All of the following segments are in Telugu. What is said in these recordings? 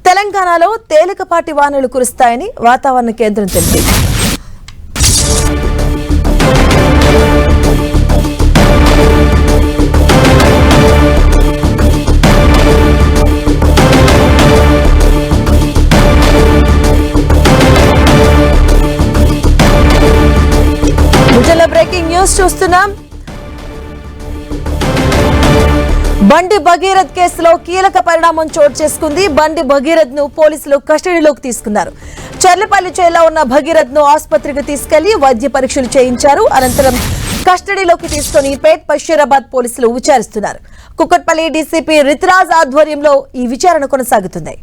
తెలంగాణలో తేలికపాటి వానలు కురుస్తాయని వాతావరణ కేంద్రం తెలిపింది. బ్రేకింగ్ న్యూస్ చూస్తున్నాం. బండి భగీరథ్ కేసులో కీలక పరిణామం చోటు చేసుకుంది. బండి భగీరథ్ ను పోలీసులు కస్టడీలోకి తీసుకున్నారు. చర్లపల్లి జైల్లో ఉన్న భగీరథ్ ను ఆసుపత్రికి తీసుకెళ్లి వైద్య పరీక్షలు చేయించారు. అనంతరం కస్టడీలోకి తీసుకుని పేట్ బషీరాబాద్ పోలీసులు విచారిస్తున్నారు. కుకట్పల్లి డీసీపీ రితురాజ్ ఆధ్వర్యంలో ఈ విచారణ కొనసాగుతుంది.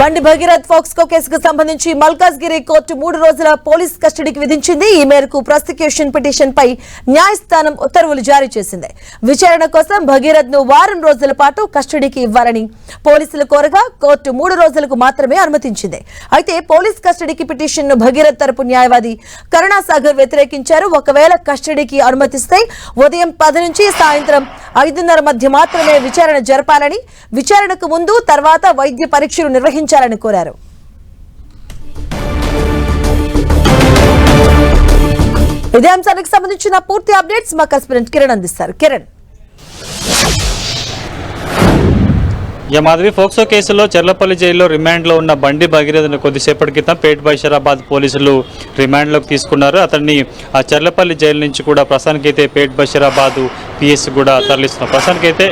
బండి భగీరథ్ ఫోక్స్కో కేసుకు సంబంధించి మల్కాజ్గిరి కోర్టు 3 రోజుల పోలీస్ కస్టడీకి విధించింది. ఈ మేరకు ప్రాసిక్యూషన్ పిటిషన్ పై న్యాయస్థానం ఉత్తర్వులు జారీ చేసింది. విచారణ కోసం భగీరథ్ ను వారం రోజుల పాటు కస్టడీకి ఇవ్వాలని పోలీసులు కోరగా కోర్టు 3 రోజులకు మాత్రమే అనుమతించింది. అయితే పోలీస్ కస్టడీకి పిటిషన్ ను భగీరథ్ తరపు న్యాయవాది కరుణాసాగర్ వ్యతిరేకించారు. ఒకవేళ కస్టడీకి అనుమతిస్తే ఉదయం 10 నుంచి సాయంత్రం 5:30 మధ్య మాత్రమే విచారణ జరపాలని, విచారణకు ముందు తర్వాత వైద్య పరీక్షలు నిర్వహించాలని కోరారు. ఇదే అంశానికి సంబంధించిన పూర్తి అప్డేట్స్ మా కరెస్పాండెంట్ కిరణ్ అందిస్తారు. కిరణ్, మాధవి, ఫోక్సో కేసులో చర్లపల్లి జైల్లో రిమాండ్లో ఉన్న బండి భగీరథను కొద్దిసేపటి క్రితం పేట్ బషీరాబాద్ పోలీసులు రిమాండ్లోకి తీసుకున్నారు. అతన్ని ఆ చర్లపల్లి జైలు నుంచి కూడా ప్రస్తుతానికైతే పేట్ బషీరాబాద్ పిఎస్ కూడా తరలిస్తున్నారు. ప్రస్తుతానికైతే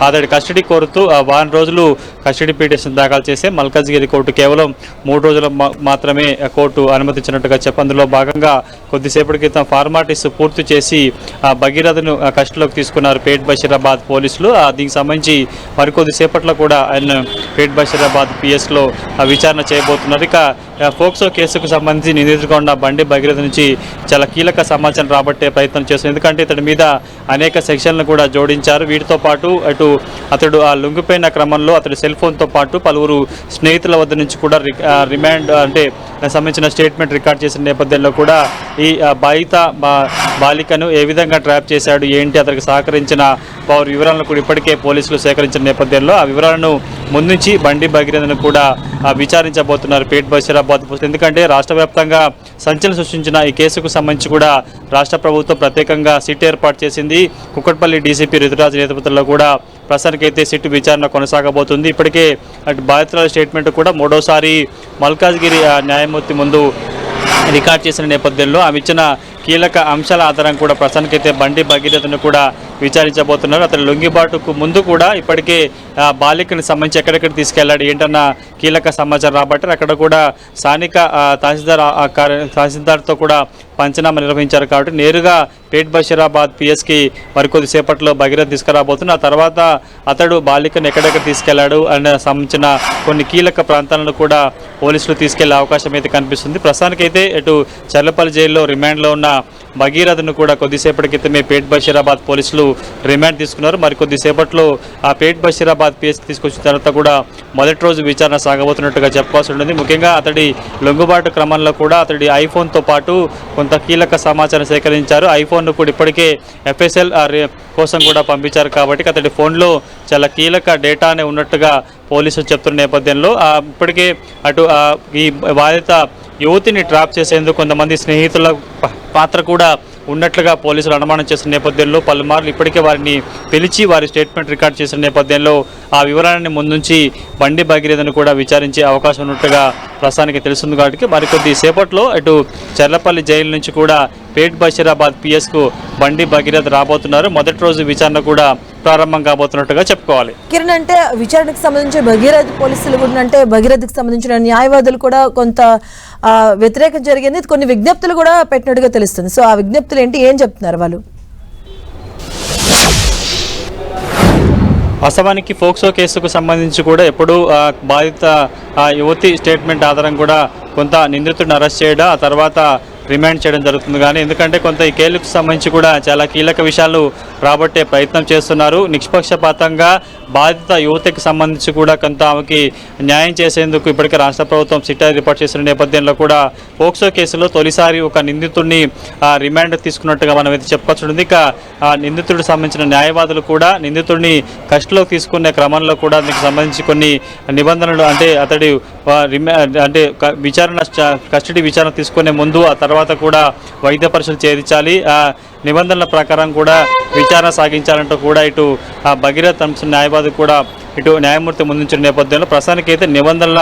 అతడి కస్టడీ కోరుతూ వారం రోజులు కస్టడీ పిటిషన్ దాఖలు చేసే మల్కాజ్గిరి కోర్టు కేవలం 3 రోజులు మాత్రమే కోర్టు అనుమతించినట్టుగా అందులో భాగంగా కొద్దిసేపటి క్రితం ఫార్మాలిటీస్ పూర్తి చేసి భగీరథను కస్టడీలోకి తీసుకున్నారు పేట్ బషీరాబాద్ పోలీసులు. దీనికి సంబంధించి మరికొద్దిసేపట్లో కూడా ఆయన పేట్ బషీరాబాద్ పిఎస్లో విచారణ చేయబోతున్నారు. ఇక ఫోక్సో కేసుకు సంబంధించి నిందితుడిగా ఉన్న బండి భగీరథ నుంచి చాలా కీలక సమాచారం రాబట్టే ప్రయత్నం చేస్తున్నారు. ఎందుకంటే ఇతడి మీద అనేక సెక్షన్లను కూడా జోడించారు. వీటితో పాటు అతడు లొంగిపోయిన క్రమంలో అతడి సెల్ ఫోన్తో పాటు పలువురు స్నేహితుల వద్ద నుంచి కూడా రిమాండ్ అంటే సంబంధించిన స్టేట్మెంట్ రికార్డ్ చేసిన నేపథ్యంలో కూడా ఈ బాలికను ఏ విధంగా ట్రాప్ చేశాడు, ఏంటి, అతనికి సహకరించిన వారి వివరాలను కూడా ఇప్పటికే పోలీసులు సేకరించిన నేపథ్యంలో ఆ వివరాలను ముందుంచి బండి భగీరథను కూడా విచారించబోతున్నారు పేట్ బషీరాబాద్. ఎందుకంటే రాష్ట్ర వ్యాప్తంగా సంచలనం సృష్టించిన ఈ కేసుకు సంబంధించి కూడా రాష్ట్ర ప్రభుత్వం ప్రత్యేకంగా సిట్ ఏర్పాటు చేసింది. కుకట్పల్లి డీసీపీ రితురాజ్ నేతృత్వంలో కూడా ప్రస్తుతానికైతే సిట్ విచారణ కొనసాగబోతుంది. ఇప్పటికే అటు బాధితుల స్టేట్మెంట్ కూడా 3వసారి మల్కాజ్గిరి న్యాయమూర్తి ముందు రికార్డ్ చేసిన నేపథ్యంలో ఆమె ఇచ్చిన కీలక అంశాల ఆధారం కూడా ప్రస్తుతానికైతే బండి భగీరథను కూడా విచారించబోతున్నారు. అతని లొంగిబాటుకు ముందు కూడా ఇప్పటికే బాలికను సంబంధించి ఎక్కడెక్కడ తీసుకెళ్లాడు ఏంటన్న కీలక సమాచారం రాబట్టారు. అక్కడ కూడా స్థానిక తహసీల్దార్తో కూడా పంచనామా నిర్వహించారు. కాబట్టి నేరుగా పేట్ బషీరాబాద్ పిఎస్కి మరికొద్దిసేపట్లో భగీరథ్ తీసుకురాబోతున్నారు. ఆ తర్వాత అతడు బాలికను ఎక్కడెక్కడ తీసుకెళ్లాడు అనే సంబంధించిన కొన్ని కీలక ప్రాంతాలను కూడా పోలీసులు తీసుకెళ్లే అవకాశం అయితే కనిపిస్తుంది. ప్రస్తుతానికైతే ఇటు చర్లపల్లి జైల్లో రిమాండ్లో ఉన్న భగీరథను కూడా కొద్దిసేపటి క్రితమే పేట్ బషీరాబాద్ పోలీసులు రిమాండ్ తీసుకున్నారు. మరికొద్దిసేపట్లో ఆ పేట్ బషీరాబాద్ పిఎస్కి తీసుకొచ్చిన తర్వాత కూడా మొదటి రోజు విచారణ సాగబోతున్నట్టుగా చెప్పాల్సి ఉంటుంది. ముఖ్యంగా అతడి లొంగుబాటు క్రమంలో కూడా అతడి ఐఫోన్తో పాటు కొంత కీలక సమాచారం సేకరించారు. ఐఫోన్ను కూడా ఇప్పటికే ఎఫ్ఎస్ఎల్ కోసం కూడా పంపించారు. కాబట్టి అతడి ఫోన్లో చాలా కీలక డేటానే ఉన్నట్టుగా పోలీసులు చెప్తున్న నేపథ్యంలో ఇప్పటికే అటు ఈ బాధిత యువతిని ట్రాప్ చేసేందుకు కొంతమంది స్నేహితుల పాత్ర కూడా ఉన్నట్లుగా పోలీసులు అనుమానం చేసిన నేపథ్యంలో పలుమార్లు ఇప్పటికే వారిని పిలిచి వారి స్టేట్మెంట్ రికార్డ్ చేసిన నేపథ్యంలో ఆ వివరాన్ని ముందుంచి బండి భగీరథను కూడా విచారించే అవకాశం ఉన్నట్టుగా ప్రస్తుతానికి తెలుస్తుంది. కాబట్టి మరికొద్ది సేపట్లో అటు చర్లపల్లి జైలు నుంచి కూడా పేట్ బషీరాబాద్ పిఎస్కు బండి భగీరథ్ రాబోతున్నారు. మొదటి రోజు విచారణ కూడా ప్రారంభం కాబోతున్నట్టుగా చెప్పుకోవాలి. కిరణ్, అంటే విచారణకు సంబంధించి భగీరథ్ పోలీసులు కూడా అంటే భగీరథ్కి సంబంధించిన న్యాయవాదులు కూడా కొంత వ్యతిరేకం జరిగింది, కొన్ని విజ్ఞప్తులు కూడా పెట్టినట్టుగా తెలుస్తుంది. సో ఆ విజ్ఞప్తులు ఏంటి, ఏం చెప్తున్నారు వాళ్ళు? వాస్తవానికి ఫోక్సో కేసుకు సంబంధించి కూడా ఎప్పుడు బాధిత యువతి స్టేట్మెంట్ ఆధారం కూడా కొంత నిందితుడిని అరెస్ట్ చేయడం, ఆ తర్వాత రిమాండ్ చేయడం జరుగుతుంది. కానీ ఎందుకంటే కొంత ఈ కేసుకు సంబంధించి కూడా చాలా కీలక విషయాలు రాబట్టే ప్రయత్నం చేస్తున్నారు. నిష్పక్షపాతంగా బాధిత యువతకి సంబంధించి కూడా కొంత ఆమెకి న్యాయం చేసేందుకు ఇప్పటికే రాష్ట్ర ప్రభుత్వం సిట్ రిపోర్ట్ చేసిన నేపథ్యంలో కూడా పోక్సో కేసులో తొలిసారి ఒక నిందితుడిని రిమాండ్ తీసుకున్నట్టుగా మనం అయితే చెప్పుకోవచ్చు. ఇక నిందితుడికి సంబంధించిన న్యాయవాదులు కూడా నిందితుడిని కస్టడీలోకి తీసుకునే క్రమంలో కూడా దీనికి సంబంధించి కొన్ని నిబంధనలు అంటే అతడి అంటే కస్టడీ విచారణ తీసుకునే ముందు ఆ తర్వాత కూడా వైద్య పరీక్షలు చేయించాలి, నిబంధనల ప్రకారం కూడా విచారణ సాగించాలంటూ కూడా ఇటు భగీరథ్ న్యాయవాది కూడా ఇటు న్యాయమూర్తి ముందుంచిన నేపథ్యంలో ప్రస్తుతానికైతే నిబంధనల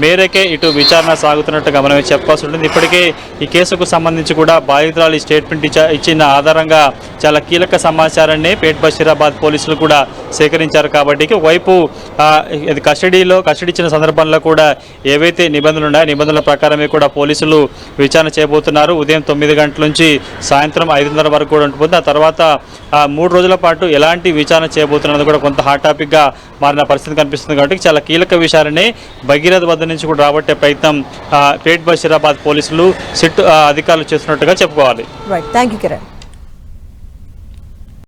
మేరకే ఇటు విచారణ సాగుతున్నట్టుగా మనం చెప్పాల్సి ఉంటుంది. ఇప్పటికే ఈ కేసుకు సంబంధించి కూడా బాధితురాలు ఈ స్టేట్మెంట్ ఇచ్చిన ఆధారంగా చాలా కీలక సమాచారాన్ని పేట్ బషీరాబాద్ పోలీసులు కూడా సేకరించారు. కాబట్టి ఒకవైపు కస్టడీ ఇచ్చిన సందర్భంలో కూడా ఏవైతే నిబంధనలు ఉన్నాయో నిబంధనల ప్రకారమే కూడా పోలీసులు విచారణ చేయబోతున్నారు. ఉదయం 9 గంటల నుంచి సాయంత్రం 5:30 వరకు కూడా ఉంటుంది. ఆ తర్వాత 3 రోజుల పాటు ఎలాంటి విచారణ చేయబోతున్నది కూడా కొంత హాట్ టాపిక్గా మారిన పరిస్థితి కనిపిస్తుంది. కాబట్టి చాలా కీలక విషయాలని భగీరథ్ వద్ద నుంచి కూడా రాబట్టే ప్రయత్నం పేట్ బషీరాబాద్ పోలీసులు సిట్ అధికారులు చేస్తున్నట్టుగా చెప్పుకోవాలి. Right, thank you Kiran.